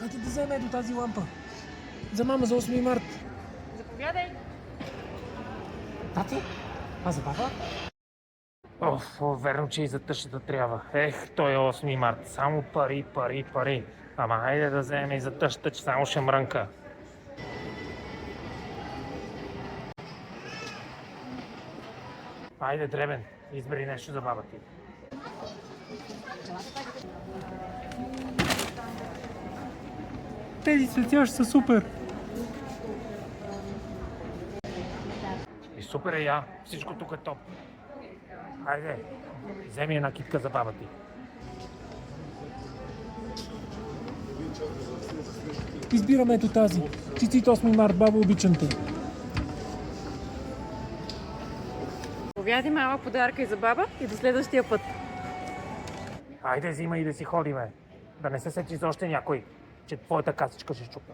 Хайде да вземе до тази лампа. За мама за 8 март. Заповядай. Тати? А за баба? Верно, че и за тъщата трябва. Той е 8 март. Само пари, пари, пари. Ама хайде да вземем и за тъщата, че само ще мрънка. Хайде, Дребен, избери нещо за баба ти. Тези цветя ще са супер. И супер е я, всичко тук е топ. Хайде, вземи една китка за баба ти. Избираме ето тази. Честит 8 март, баба, обичам те. Повяди малък подарка и за баба и до следващия път. Хайде, взимай и да си ходиме. Да не се сети за още някой, че твоята касичка ще щупа.